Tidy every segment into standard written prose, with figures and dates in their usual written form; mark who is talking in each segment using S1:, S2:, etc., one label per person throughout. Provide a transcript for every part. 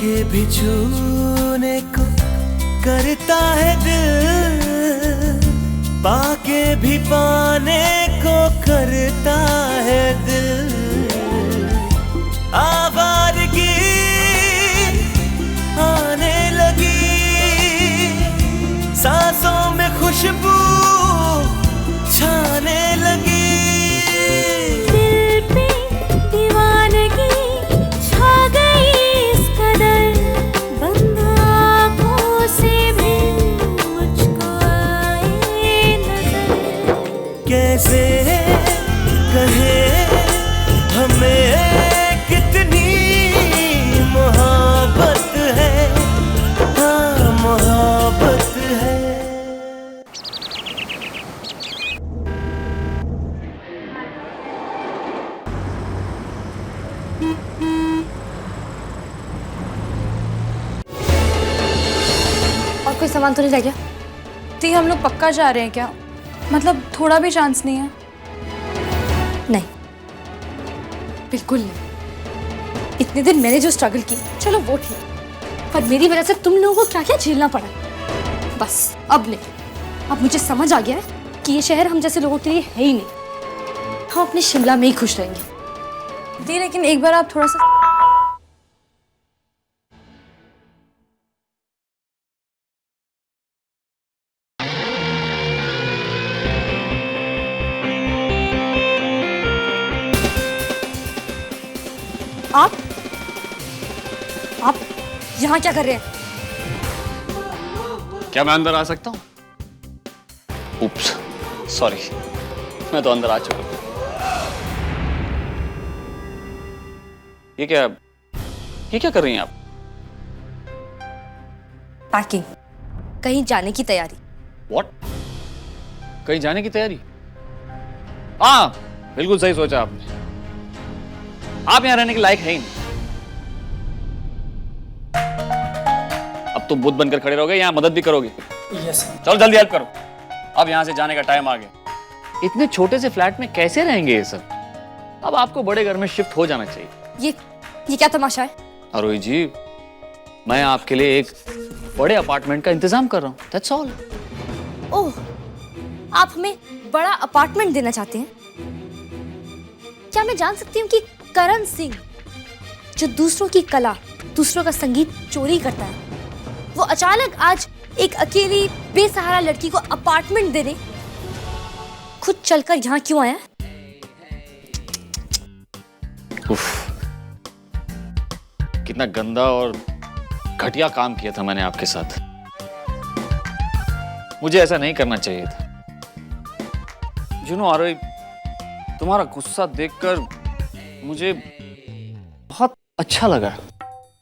S1: के भी छूने को करता है दिल, पाके भी पाने को करता है दिल। आवारगी आने लगी, सांसों में खुशबू छाने लगी।
S2: दिल पे दीवानगी छा गई इस कदर, बंद आँखों से भी मुझको आए नजर।
S1: कैसे कहे हमें कितनी मोहब्बत है, हाँ मोहब्बत है।
S3: और कोई सामान तो नहीं रह गया?
S4: दी हम लोग पक्का जा रहे हैं क्या? मतलब थोड़ा भी चांस नहीं है?
S3: नहीं, बिल्कुल नहीं। इतने दिन मैंने जो स्ट्रगल की, चलो वो ठीक, पर मेरी वजह से तुम लोगों को क्या क्या झेलना पड़ा। बस अब नहीं, अब मुझे समझ आ गया है कि ये शहर हम जैसे लोगों के लिए है ही नहीं। हम अपने शिमला में ही खुश रहेंगे।
S4: दी लेकिन एक बार आप थोड़ा सा
S3: आप यहाँ क्या कर रहे हैं?
S5: क्या मैं अंदर आ सकता हूँ? उप्स, सॉरी, मैं तो अंदर आ चुका हूँ। ये क्या कर रही हैं आप?
S3: पैकिंग, कहीं जाने की तैयारी।
S5: What? कहीं जाने की तैयारी? हाँ, बिल्कुल सही सोचा आपने। आप यहाँ रहने के लायक है ही नहीं। अब तो बुद्ध बनकर खड़े रहोगे, यहाँ मदद भी करोगे?
S1: यस।
S5: चलो जल्दी हेल्प करो, अब यहाँ से जाने का टाइम आ गया। इतने छोटे से फ्लैट में कैसे रहेंगे ये सब? अब आपको बड़े घर में शिफ्ट हो जाना चाहिए।
S3: ये क्या तमाशा है?
S5: अरोही जी, मैं आपके लिए एक बड़े अपार्टमेंट का इंतजाम कर रहा हूँ, दैट्स ऑल।
S3: ओह, आप हमें बड़ा अपार्टमेंट देना चाहते हैं? क्या मैं जान सकती हूँ कि करण सिंह, जो दूसरों की कला, दूसरों का संगीत चोरी करता है, वो अचानक आज एक अकेली बेसहारा लड़की को अपार्टमेंट देने खुद चलकर यहाँ क्यों आया?
S5: उफ, कितना गंदा और घटिया काम किया था मैंने आपके साथ। मुझे ऐसा नहीं करना चाहिए था। आरोही, तुम्हारा गुस्सा देखकर मुझे बहुत अच्छा लगा,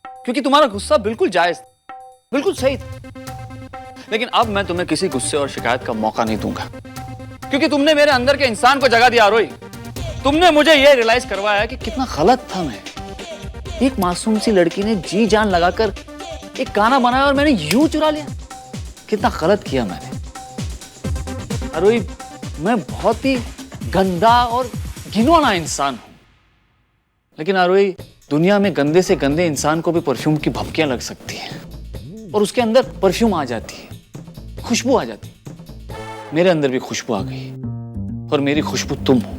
S5: क्योंकि तुम्हारा गुस्सा बिल्कुल जायज, बिल्कुल सही था। लेकिन अब मैं तुम्हें किसी गुस्से और शिकायत का मौका नहीं दूंगा, क्योंकि तुमने मेरे अंदर के इंसान को जगा दिया आरोही। तुमने मुझे यह रियलाइज करवाया कि कितना गलत था मैं। एक मासूम सी लड़की ने जी जान लगाकर एक गाना बनाया और मैंने यूं चुरा लिया। कितना गलत किया मैंने आरोही। मैं बहुत ही गंदा और घिनौना इंसान हूं, लेकिन आरोही, दुनिया में गंदे से गंदे इंसान को भी परफ्यूम की भपकियां लग सकती हैं और उसके अंदर परफ्यूम आ जाती है, खुशबू आ जाती है। मेरे अंदर भी खुशबू आ गई और मेरी खुशबू तुम हो।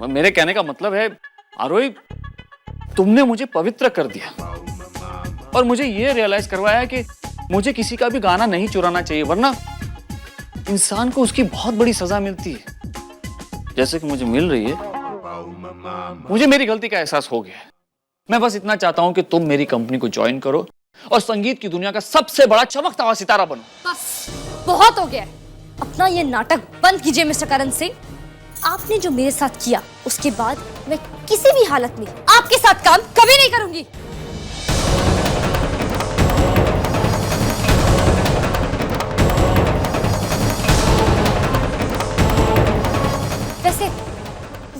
S5: मेरे कहने का मतलब है आरोही, तुमने मुझे पवित्र कर दिया और मुझे यह रियलाइज करवाया कि मुझे किसी का भी गाना नहीं चुराना चाहिए, वरना इंसान को उसकी बहुत बड़ी सजा मिलती है, जैसे कि मुझे मिल रही है। मुझे मेरी गलती का एहसास हो गया है। मैं बस इतना चाहता हूं कि तुम मेरी कंपनी को ज्वाइन करो और संगीत की दुनिया का सबसे बड़ा चमकता हुआ सितारा बनो।
S3: बस बहुत हो गया है। अपना ये नाटक बंद कीजिए मिस्टर करण सिंह। आपने जो मेरे साथ किया, उसके बाद मैं किसी भी हालत में आपके साथ काम कभी नहीं करूंगी। वैसे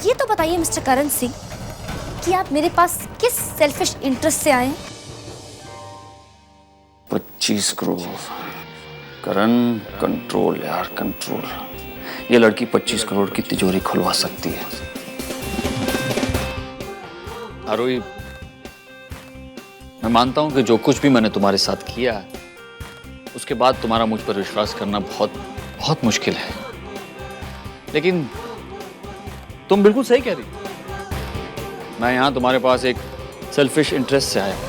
S3: ये तो बताइए मिस्टर करण सिंह कि आप मेरे पास किस सेल्फिश इंटरेस्ट से आए हैं?
S5: 25 करोड़। करण, कंट्रोल यार, कंट्रोल। ये लड़की 25 करोड़ की तिजोरी खुलवा सकती है। आरोही, मैं मानता हूं कि जो कुछ भी मैंने तुम्हारे साथ किया उसके बाद तुम्हारा मुझ पर विश्वास करना बहुत बहुत मुश्किल है, लेकिन तुम बिल्कुल सही कह रही हो। मैं यहां तुम्हारे पास एक सेल्फिश इंटरेस्ट से आया हूं।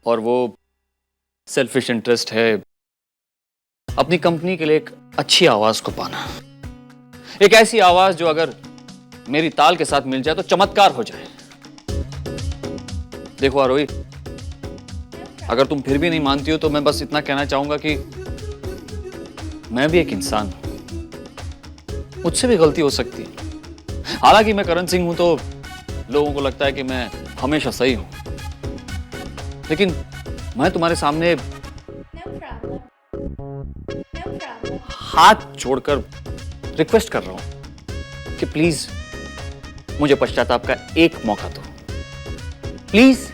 S5: और वो सेल्फिश इंटरेस्ट है अपनी कंपनी के लिए एक अच्छी आवाज को पाना, एक ऐसी आवाज जो अगर मेरी ताल के साथ मिल जाए तो चमत्कार हो जाए। देखो आरोही, अगर तुम फिर भी नहीं मानती हो तो मैं बस इतना कहना चाहूंगा कि मैं भी एक इंसान हूं, मुझसे भी गलती हो सकती है। हालांकि मैं करण सिंह हूं तो लोगों को लगता है कि मैं हमेशा सही हूं, लेकिन मैं तुम्हारे सामने हाथ जोड़कर रिक्वेस्ट कर रहा हूं कि प्लीज मुझे पश्चाताप का एक मौका दो। प्लीज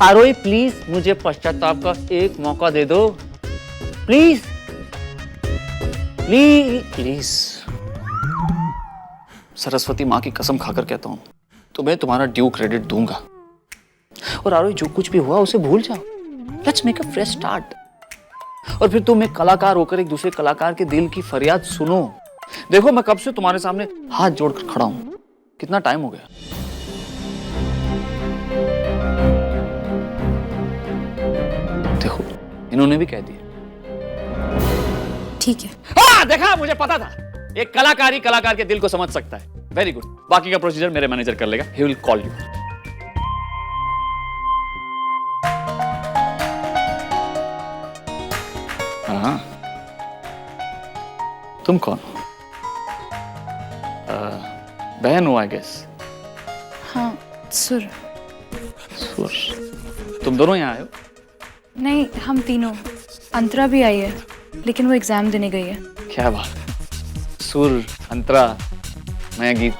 S5: आरोही, प्लीज मुझे पश्चाताप का एक मौका दे दो। Please please please. सरस्वती मां की कसम खाकर कहता हूं, तुम्हें तुम्हारा ड्यू क्रेडिट दूंगा। और आरोही, जो कुछ भी हुआ उसे भूल जाओ। Let's make a fresh start. और फिर तुम एक कलाकार होकर एक दूसरे कलाकार के दिल की फरियाद सुनो। देखो, मैं कब से तुम्हारे सामने हाथ जोड़कर खड़ा हूं, कितना टाइम हो गया। देखो, इन्होंने भी कह दिया।
S3: ठीक है।
S5: हाँ, देखा, मुझे पता था एक कलाकार ही कलाकार के दिल को समझ सकता है। Very good. बाकी का प्रोसीजर मेरे मैनेजर कर लेगा। He will call you. हाँ, तुम कौन हो? बहन हो आई गेस।
S4: हाँ, सुर।
S5: सुर, तुम दोनों यहाँ आए हो?
S4: नहीं, हम तीनों। अंतरा भी आई है, लेकिन वो एग्जाम देने गई है।
S5: क्या बात। सुर, अंतरा, नया गीत।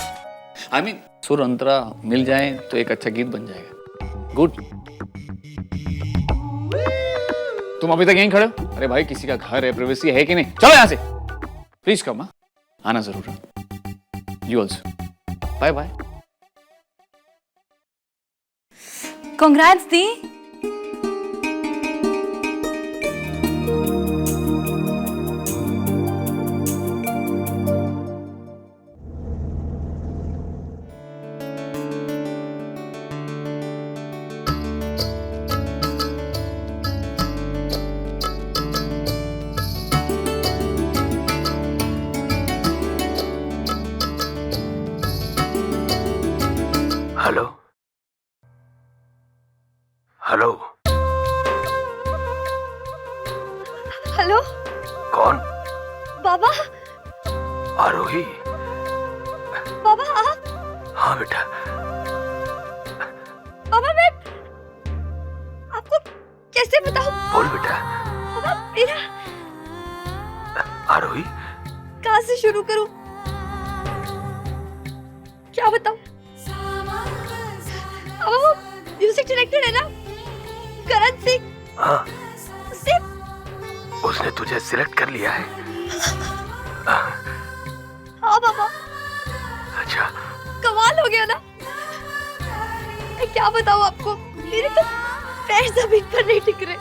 S5: आई मीन सुर अंतरा मिल जाए तो एक अच्छा गीत बन जाएगा। गुड। तुम अभी तक यहीं खड़े हो? अरे भाई, किसी का घर है, प्राइवेसी है कि नहीं? चलो यहां से। प्लीज कम, आना जरूर। You also. Bye bye.
S4: Congrats दी।
S1: Hello hello.
S3: हेलो
S1: कौन?
S3: बाबा।
S1: आरोही?
S3: बाबा आप?
S1: हाँ बेटा।
S3: बाबा मैं आपको कैसे बताऊं?
S1: बोल बेटा।
S3: बाबा मेरा
S1: आरोही?
S3: कहाँ से शुरू करूं? क्या बताऊं? बाबा वो म्यूजिक डायरेक्टर है ना, करण सिंह।
S1: हाँ,
S3: उससे
S1: उसने तुझे सिलेक्ट कर लिया है।
S3: हाँ बाबा,
S1: अच्छा।
S3: कमाल हो गया ना। मैं क्या बताऊं आपको, मेरे तो पैर जमीन पर नहीं टिक रहे।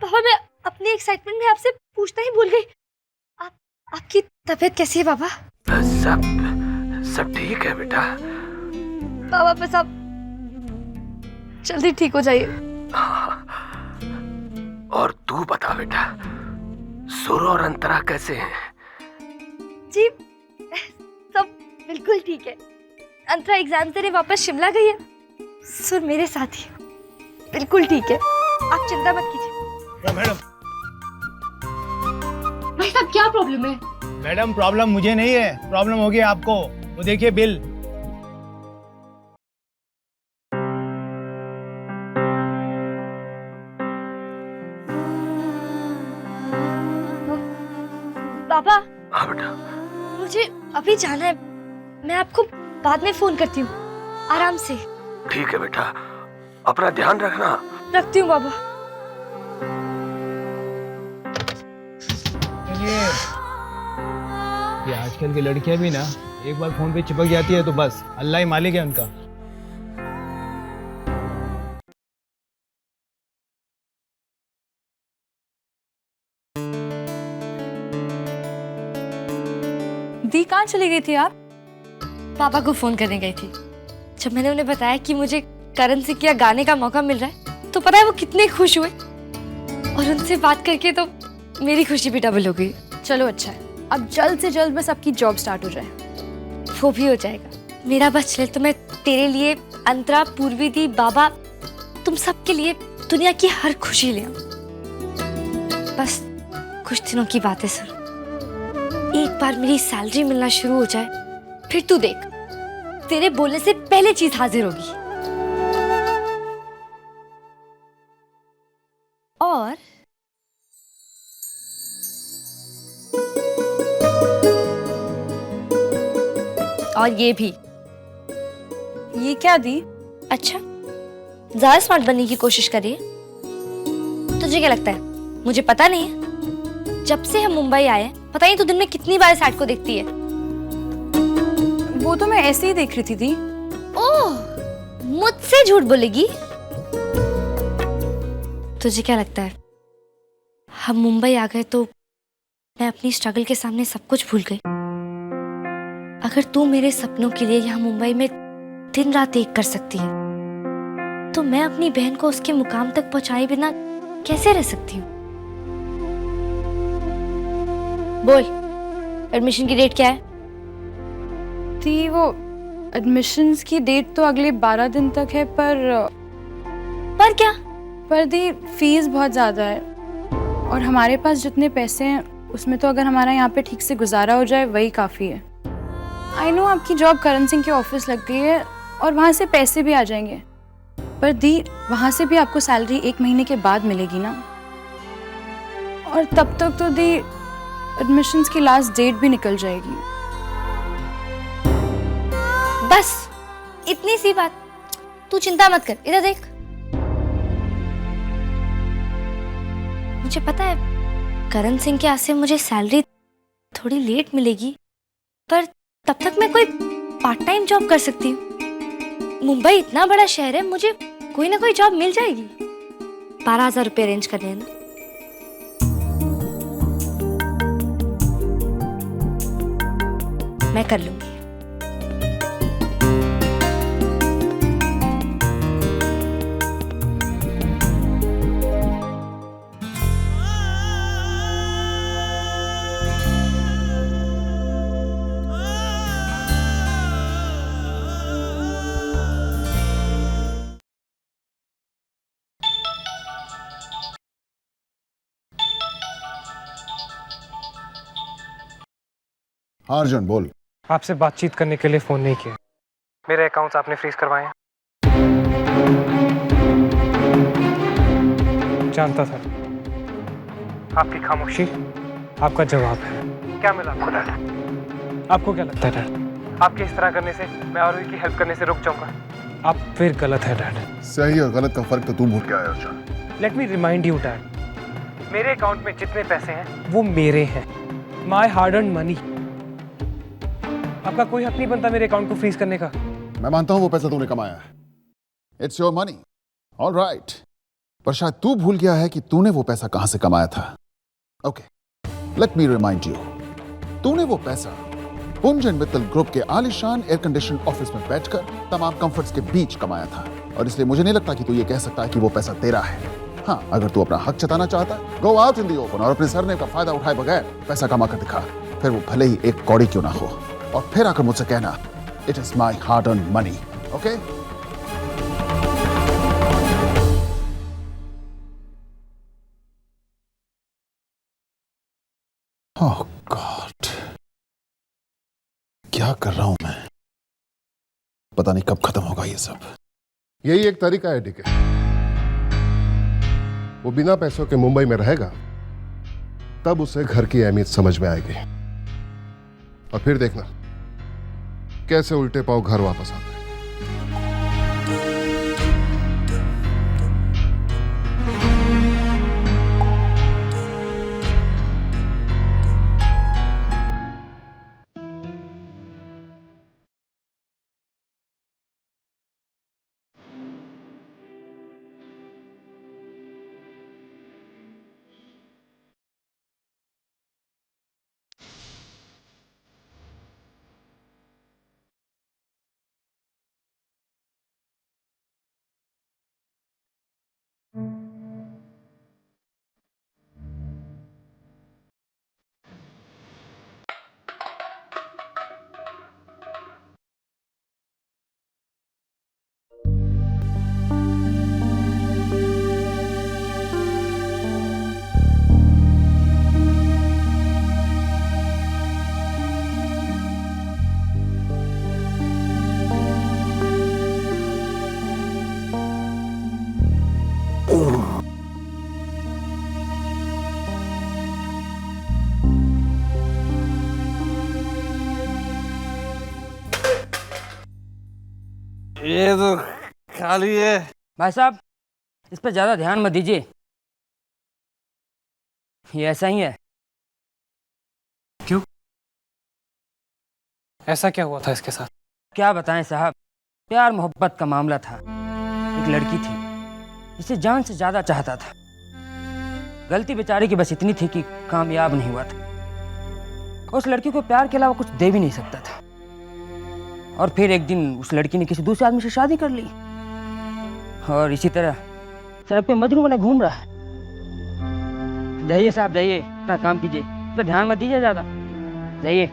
S3: बाबा मैं अपनी एक्साइटमेंट में आपसे पूछना ही भूल गई। आपकी तबीयत कैसी है बाबा?
S1: सब सब ठीक है बेटा।
S3: बाबा बस आप जल्दी ठीक हो जाइए।
S1: और तू बता बेटा, सुर और अंतरा कैसे हैं?
S3: जी सब बिल्कुल ठीक है। अंतरा एग्जाम देने वापस शिमला गई है। सुर मेरे साथ ही बिल्कुल ठीक है, आप चिंता मत कीजिए।
S6: मैडम,
S3: भाई साहब क्या प्रॉब्लम है?
S6: मैडम प्रॉब्लम मुझे नहीं है, प्रॉब्लम होगी आपको। वो देखिए बिल।
S3: पापा।
S1: हाँ बेटा।
S3: मुझे अभी जाना है, मैं आपको बाद में फोन करती हूँ। आराम से।
S1: ठीक है बेटा, अपना ध्यान रखना।
S3: रखती हूँ बाबा।
S6: ये आजकल की लड़कियां भी ना एक बार फोन पे चिपक जाती है तो बस अल्लाह ही मालिक है उनका।
S4: दी कहाँ चली गई थी आप?
S3: पापा को फोन करने गई थी। जब मैंने उन्हें बताया कि मुझे करण सिंह का गाने का मौका मिल रहा है तो पता है वो कितने खुश हुए, और उनसे बात करके तो मेरी खुशी भी डबल हो गई।
S4: चलो अच्छा है, अब जल्द से जल्द बस आपकी जॉब स्टार्ट हो जाए।
S3: वो भी हो जाएगा। मेरा बस चले तो मैं तेरे लिए, अंतरा, पूर्वी दी, बाबा, तुम सबके लिए दुनिया की हर खुशी ले आऊं। बस कुछ दिनों की बात है सर, एक बार मेरी सैलरी मिलना शुरू हो जाए फिर तू देख, तेरे बोलने से पहले चीज हाजिर होगी। और ये भी।
S4: ये क्या दी?
S3: अच्छा, ज्यादा स्मार्ट बनने की कोशिश करिए। तुझे क्या लगता है मुझे पता नहीं है? जब से हम मुंबई आए पता नहीं तू दिन में कितनी बार इस एड को देखती है।
S4: वो तो मैं ऐसे ही देख रही थी दी।
S3: ओह, मुझसे झूठ बोलेगी? तुझे क्या लगता है हम मुंबई आ गए तो मैं अपनी स्ट्रगल के सामने सब कुछ भूल गई? अगर तू मेरे सपनों के लिए यहाँ मुंबई में दिन रात एक कर सकती है तो मैं अपनी बहन को उसके मुकाम तक पहुंचाए बिना कैसे रह सकती हूँ? बोल, एडमिशन की डेट क्या है?
S4: दी वो एडमिशन्स की डेट तो अगले 12 दिन तक है,
S3: पर क्या?
S4: पर दी फीस बहुत ज़्यादा है और हमारे पास जितने पैसे हैं उसमें तो अगर हमारा यहाँ पे ठीक से गुजारा हो जाए वही काफ़ी है। आई नो आपकी जॉब करण सिंह के ऑफिस लग गई है और वहाँ से पैसे भी आ जाएंगे, पर दी वहाँ से भी आपको सैलरी 1 महीने के बाद मिलेगी ना, और तब तक तो दी एडमिशन्स की लास्ट डेट भी निकल जाएगी।
S3: बस इतनी सी बात, तू चिंता मत कर, इधर देख। मुझे पता है करण सिंह के हाथ से मुझे सैलरी थोड़ी लेट मिलेगी, पर तब तक मैं कोई पार्ट टाइम जॉब कर सकती हूँ। मुंबई इतना बड़ा शहर है, मुझे कोई ना कोई जॉब मिल जाएगी। 12,000 रुपये अरेंज करने हैं ना? मैं कर लूंगी।
S7: हाँ अर्जुन बोल।
S8: आपसे बातचीत करने के लिए फ़ोन नहीं किया। मेरे अकाउंट्स आपने फ्रीज करवाए हैं। जानता था आपकी खामोशी आपका जवाब है। क्या मिला आपको डैड? आपको क्या लगता है डैड, आपके इस तरह करने से मैं और की हेल्प करने से रुक जाऊंगा? आप फिर गलत है डैड।
S7: सही और गलत का फर्क तो तू भूल गया है Arjun.
S8: Let me remind you dad, मेरे अकाउंट में जितने पैसे हैं वो मेरे हैं, माई हार्ड अर्न्ड मनी। आपका कोई हक नहीं बनता मेरे अकाउंट को फ्रीज करने का।
S7: मैं मानता हूं वो पैसा तूने कमाया है, it's your money, all right, पर शायद तू भूल गया है कि तूने वो पैसा कहां से कमाया था। Okay, let me remind you, तूने वो पैसा पुंजन मित्तल ग्रुप के आलीशान एयर कंडीशन ऑफिस में बैठकर तमाम कंफर्ट्स के बीच कमाया था, और इसलिए मुझे नहीं लगता कि तू ये कह सकता है कि वो पैसा तेरा है। हाँ, अगर तू अपना हक जताना चाहता है, go out in the open और अपने सरनेम का फायदा उठाए बगैर पैसा कमा कर दिखा, फिर वो भले ही एक कौड़ी क्यों ना हो, और फिर आकर मुझसे कहना it is my hard earn money. Okay, oh God, क्या कर रहा हूं मैं? पता नहीं कब खत्म होगा ये सब।
S9: यही एक तरीका है डीके, वो बिना पैसों के मुंबई में रहेगा, तब उसे घर की अहमियत समझ में आएगी, और फिर देखना कैसे उल्टे पांव घर वापस आते हैं।
S10: ये तो खाली है।
S11: भाई साहब, इस पर ज्यादा ध्यान मत दीजिए, ये ऐसा ही है।
S8: ऐसा क्या हुआ था इसके साथ?
S11: क्या बताएं साहब, प्यार मोहब्बत का मामला था। एक लड़की थी, इसे जान से ज्यादा चाहता था। गलती बेचारे की बस इतनी थी कि कामयाब नहीं हुआ था। उस लड़की को प्यार के अलावा कुछ दे भी नहीं सकता था। और फिर एक दिन उस लड़की ने किसी दूसरे आदमी से शादी कर ली, और इसी तरह सड़क पे मजनू बना घूम रहा है। जाइए साहब जाइए, अपना काम कीजिए, इस पर ध्यान मत दीजिए ज्यादा। जाइए।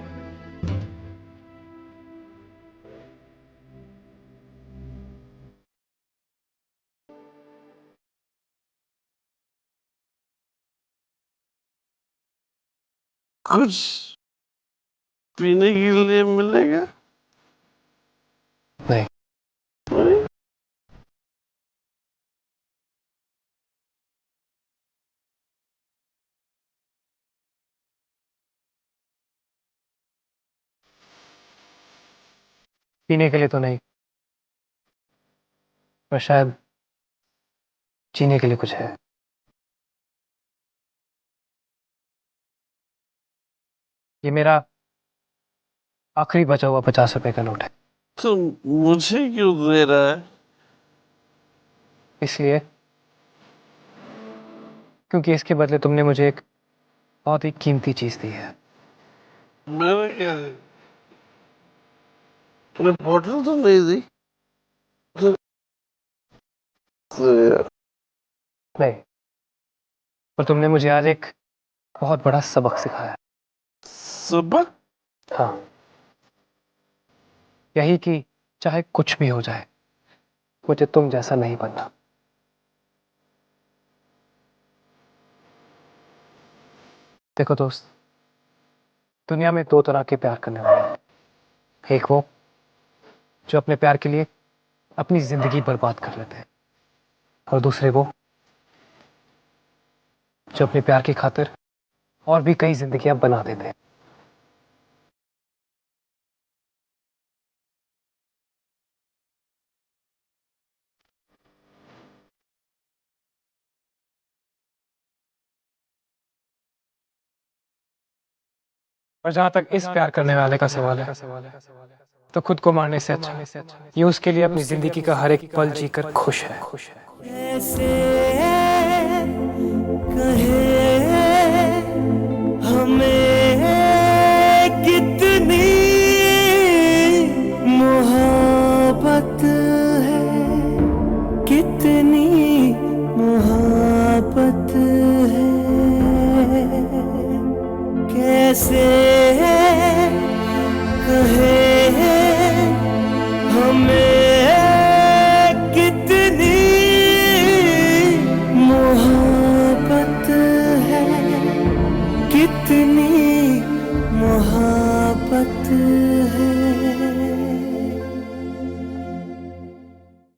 S10: कुछ पीने के लिए मिलेगा?
S8: नहीं। पीने के लिए तो नहीं, पर शायद जीने के लिए कुछ है। ये मेरा आखिरी बचा हुआ 50 रुपए का नोट है।
S10: तो मुझे क्यों दे रहा है?
S8: इसलिए क्योंकि इसके बदले तुमने मुझे एक बहुत ही कीमती चीज दी है।
S10: मैंने क्या दी? तूने बोतल तो नहीं दी?
S8: नहीं, पर तुमने मुझे आज एक बहुत बड़ा सबक सिखाया।
S10: सबक?
S8: हाँ, यही कि चाहे कुछ भी हो जाए, मुझे तुम जैसा नहीं बनना। देखो दोस्त, दुनिया में दो तरह के प्यार करने वाले हैं। एक वो जो अपने प्यार के लिए अपनी जिंदगी बर्बाद कर लेते हैं, और दूसरे वो जो अपने प्यार की खातिर और भी कई जिंदगियां बना देते हैं। और जहां तक इस प्यार करने वाले का सवाल है, तो खुद को मारने से अच्छा ये उसके लिए अपनी जिंदगी का हर एक पल जीकर खुश है।